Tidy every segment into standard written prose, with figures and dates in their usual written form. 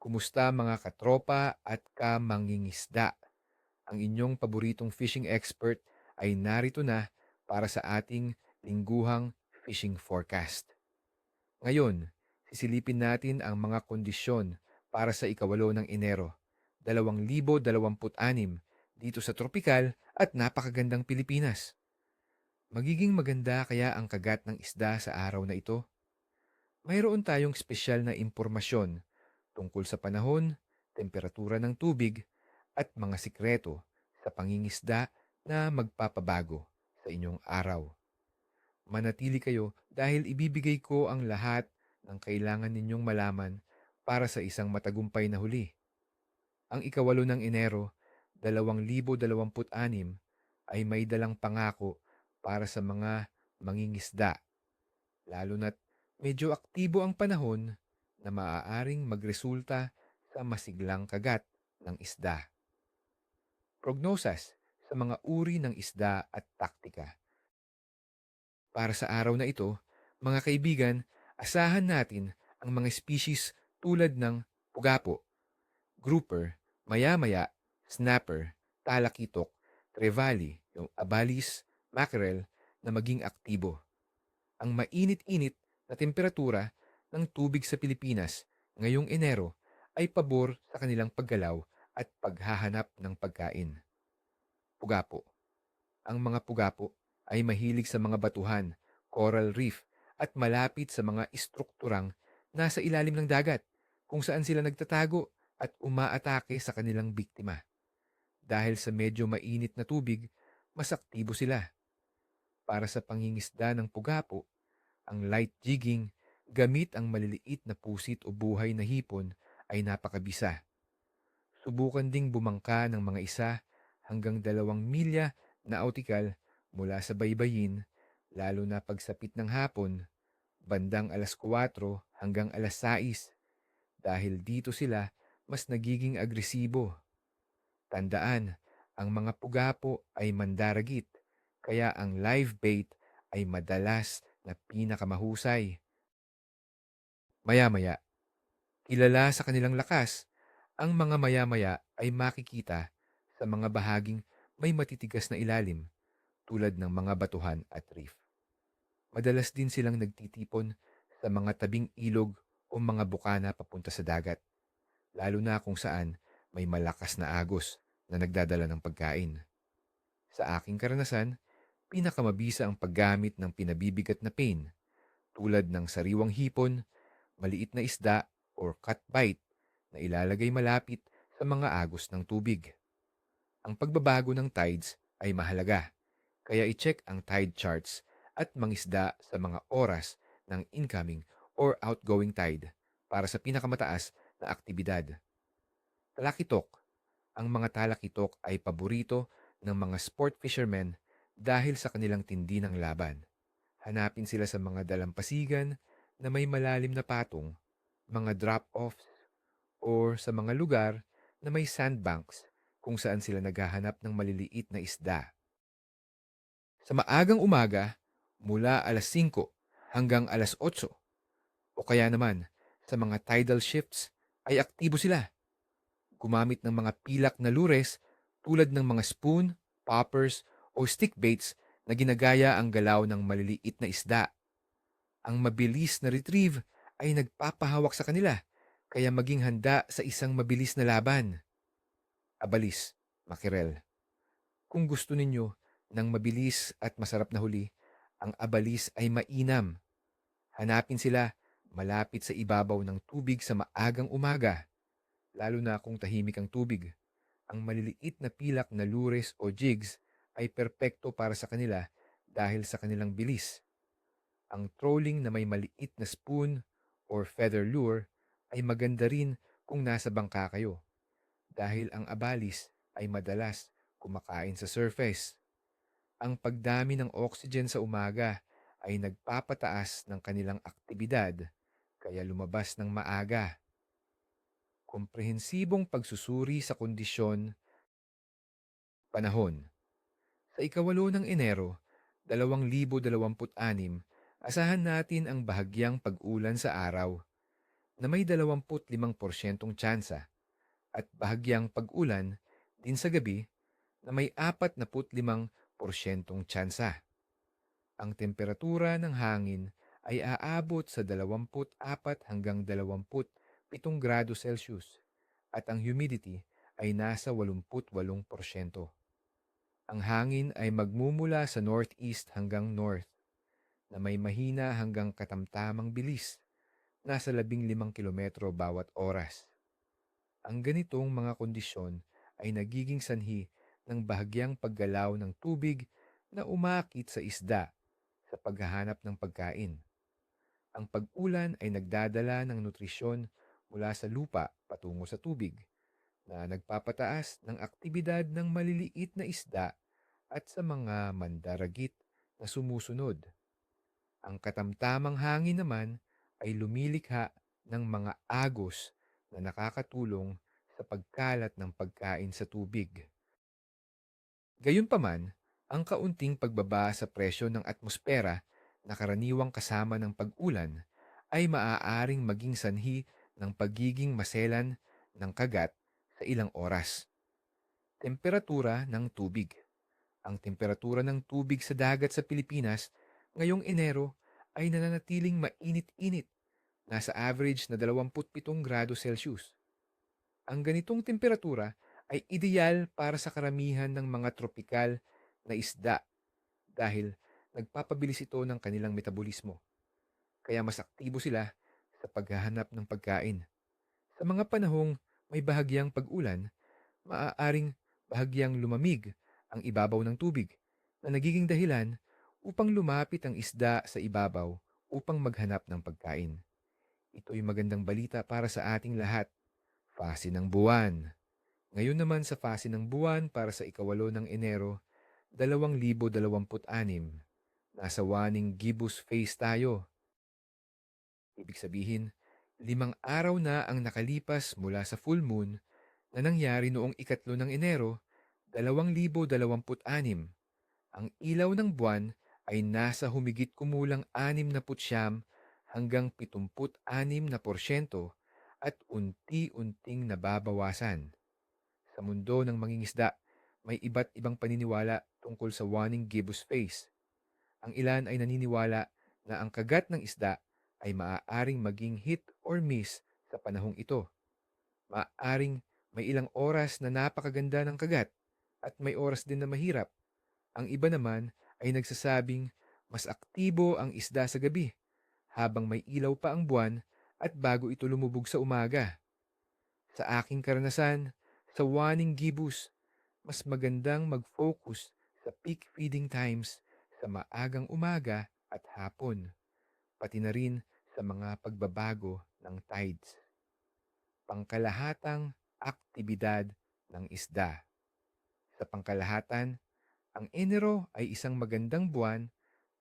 Kumusta mga katropa at kamangingisda? Ang inyong paboritong fishing expert ay narito na para sa ating lingguhang fishing forecast. Ngayon, sisilipin natin ang mga kondisyon para sa ikawalo ng Enero, 2026 dito sa tropikal at napakagandang Pilipinas. Magiging maganda kaya ang kagat ng isda sa araw na ito? Mayroon tayong espesyal na impormasyon tungkol sa panahon, temperatura ng tubig, at mga sikreto sa pangingisda na magpapabago sa inyong araw. Manatili kayo dahil ibibigay ko ang lahat ng kailangan ninyong malaman para sa isang matagumpay na huli. Ang ikawalo ng Enero, 2026 ay may dalang pangako para sa mga mangingisda, lalo na't medyo aktibo ang panahon na maaaring magresulta sa masiglang kagat ng isda. Prognosas sa mga uri ng isda at taktika. Para sa araw na ito, mga kaibigan, asahan natin ang mga species tulad ng pugapo, grouper, maya-maya, snapper, talakitok, trevally, yung abalis, mackerel na maging aktibo. Ang mainit-init na temperatura ng tubig sa Pilipinas ngayong Enero ay pabor sa kanilang paggalaw at paghahanap ng pagkain. Pugapo. Ang mga pugapo ay mahilig sa mga batuhan, coral reef at malapit sa mga istrukturang nasa ilalim ng dagat kung saan sila nagtatago at umaatake sa kanilang biktima. Dahil sa medyo mainit na tubig, mas aktibo sila. Para sa pangingisda ng pugapo, ang light jigging gamit ang maliliit na pusit o buhay na hipon ay napakabisa. Subukan ding bumangka ng mga 1 hanggang 2 milya na nautikal mula sa baybayin, lalo na pagsapit ng hapon, bandang 4 hanggang 6, dahil dito sila mas nagiging agresibo. Tandaan, ang mga pugapo ay mandaragit, kaya ang live bait ay madalas na pinakamahusay. Maya-maya, kilala sa kanilang lakas, ang mga maya-maya ay makikita sa mga bahaging may matitigas na ilalim tulad ng mga batuhan at reef. Madalas din silang nagtitipon sa mga tabing ilog o mga bukana papunta sa dagat, lalo na kung saan may malakas na agos na nagdadala ng pagkain. Sa aking karanasan, pinakamabisa ang paggamit ng pinabibigat na pain tulad ng sariwang hipon, maliit na isda or cut bite na ilalagay malapit sa mga agos ng tubig. Ang pagbabago ng tides ay mahalaga, kaya i-check ang tide charts at mangisda sa mga oras ng incoming or outgoing tide para sa pinakamataas na aktibidad. Talakitok. Ang mga talakitok ay paborito ng mga sport fishermen dahil sa kanilang tindi ng laban. Hanapin sila sa mga dalampasigan na may malalim na patong, mga drop-offs, or sa mga lugar na may sandbanks kung saan sila naghahanap ng maliliit na isda. Sa maagang umaga, mula 5 hanggang 8, o kaya naman sa mga tidal shifts, ay aktibo sila. Gumamit ng mga pilak na lures tulad ng mga spoon, poppers, o stick baits na ginagaya ang galaw ng maliliit na isda. Ang mabilis na retrieve ay nagpapahawak sa kanila, kaya maging handa sa isang mabilis na laban. Abalis, makirel. Kung gusto ninyo ng mabilis at masarap na huli, ang abalis ay mainam. Hanapin sila malapit sa ibabaw ng tubig sa maagang umaga, lalo na kung tahimik ang tubig. Ang maliliit na pilak na lures o jigs ay perpekto para sa kanila dahil sa kanilang bilis. Ang trolling na may maliit na spoon or feather lure ay maganda rin kung nasa bangka kayo dahil ang abalis ay madalas kumakain sa surface. Ang pagdami ng oxygen sa umaga ay nagpapataas ng kanilang aktibidad, kaya lumabas ng maaga. Komprehensibong pagsusuri sa kondisyon, panahon. Sa ikawalo ng Enero, 2026, asahan natin ang bahagyang pag-ulan sa araw. na may 25% tsansa at bahagyang pag-ulan din sa gabi na may 45% tsansa. Ang temperatura ng hangin ay aabot sa 24 hanggang 27 grado Celsius at ang humidity ay nasa 88%. Ang hangin ay magmumula sa northeast hanggang north na may mahina hanggang katamtamang bilis, nasa 15 kilometro bawat oras. Ang ganitong mga kondisyon ay nagiging sanhi ng bahagyang paggalaw ng tubig na umaakit sa isda sa paghahanap ng pagkain. Ang pag-ulan ay nagdadala ng nutrisyon mula sa lupa patungo sa tubig na nagpapataas ng aktibidad ng maliliit na isda at sa mga mandaragit na sumusunod. Ang katamtamang hangin naman ay lumilikha ng mga agos na nakakatulong sa pagkalat ng pagkain sa tubig. Gayunpaman, ang kaunting pagbaba sa presyo ng atmosfera na karaniwang kasama ng pag-ulan ay maaaring maging sanhi ng pagiging maselan ng kagat sa ilang oras. Temperatura ng tubig. Ang temperatura ng tubig sa dagat sa Pilipinas ngayong Enero ay nananatiling mainit-init, nasa average na 27 grado Celsius. Ang ganitong temperatura ay ideal para sa karamihan ng mga tropikal na isda dahil nagpapabilis ito ng kanilang metabolismo. Kaya mas aktibo sila sa paghahanap ng pagkain. Sa mga panahong may bahagyang pag-ulan, maaaring bahagyang lumamig ang ibabaw ng tubig na nagiging dahilan upang lumapit ang isda sa ibabaw upang maghanap ng pagkain. Ito'y magandang balita para sa ating lahat. Fase ng buwan. Ngayon naman sa fase ng buwan para sa ikawalo ng Enero, 2026. Nasa waning gibbous phase tayo. Ibig sabihin, 5 araw na ang nakalipas mula sa full moon na nangyari noong ikatlo ng Enero, 2026. Ang ilaw ng buwan ay nasa humigit kumulang 69 hanggang 76% at unti-unting nababawasan. Sa mundo ng mangingisda, may iba't ibang paniniwala tungkol sa waning gibbous phase. Ang ilan ay naniniwala na ang kagat ng isda ay maaaring maging hit or miss sa panahong ito. Maaaring may ilang oras na napakaganda ng kagat at may oras din na mahirap. Ang iba naman ay nagsasabing mas aktibo ang isda sa gabi habang may ilaw pa ang buwan at bago ito lumubog sa umaga. Sa aking karanasan, sa waning gibbous, mas magandang mag-focus sa peak feeding times sa maagang umaga at hapon, pati na rin sa mga pagbabago ng tides. Pangkalahatang aktibidad ng isda. Sa pangkalahatan, ang Enero ay isang magandang buwan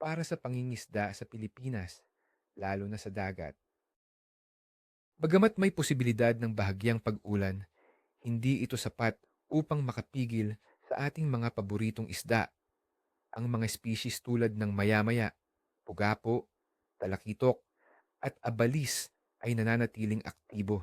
para sa pangingisda sa Pilipinas, lalo na sa dagat. Bagamat may posibilidad ng bahagyang pag-ulan, hindi ito sapat upang makapigil sa ating mga paboritong isda. Ang mga species tulad ng maya-maya, pugapo, talakitok, at abalis ay nananatiling aktibo.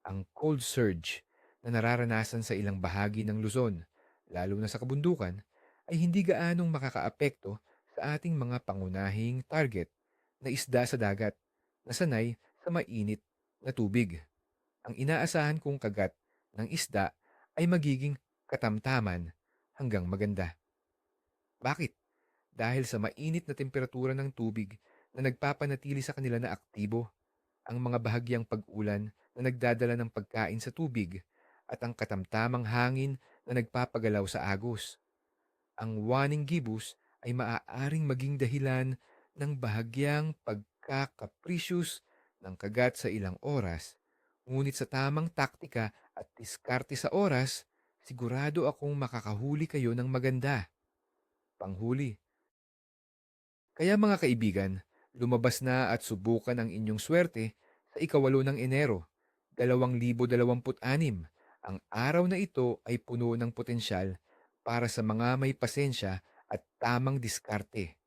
Ang cold surge na nararanasan sa ilang bahagi ng Luzon, lalo na sa kabundukan, ay hindi gaanong makakaapekto sa ating mga pangunahing target na isda sa dagat na sanay sa mainit na tubig. Ang inaasahan kong kagat ng isda ay magiging katamtaman hanggang maganda. Bakit? Dahil sa mainit na temperatura ng tubig na nagpapanatili sa kanila na aktibo, ang mga bahagyang pag-ulan na nagdadala ng pagkain sa tubig, at ang katamtamang hangin na nagpapagalaw sa agos. Ang waning gibbous ay maaaring maging dahilan ng bahagyang pagkakaprisyos ng kagat sa ilang oras, ngunit sa tamang taktika at diskarte sa oras, sigurado akong makakahuli kayo ng maganda. Panghuli. Kaya mga kaibigan, lumabas na at subukan ang inyong swerte sa ikawalo ng Enero, 2026. Ang araw na ito ay puno ng potensyal para sa mga may pasensya at tamang diskarte.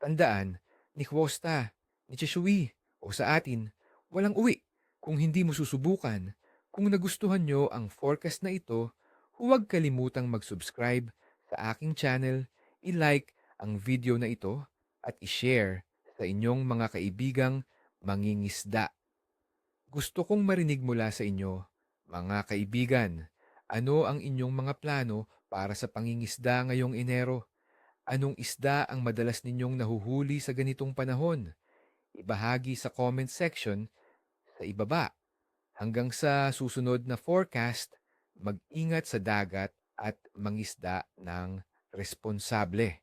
Tandaan, ni Kwosta, ni Cheshui, o sa atin, Walang uwi kung hindi mo susubukan. Kung nagustuhan nyo ang forecast na ito, huwag kalimutang mag-subscribe sa aking channel, i-like ang video na ito at i-share sa inyong mga kaibigang mangingisda. Gusto kong marinig mula sa inyo, mga kaibigan. Ano ang inyong mga plano para sa pangingisda ngayong Enero? Anong isda ang madalas ninyong nahuhuli sa ganitong panahon? Ibahagi sa comment section sa ibaba. Hanggang sa susunod na forecast, mag-ingat sa dagat at mangisda ng responsable.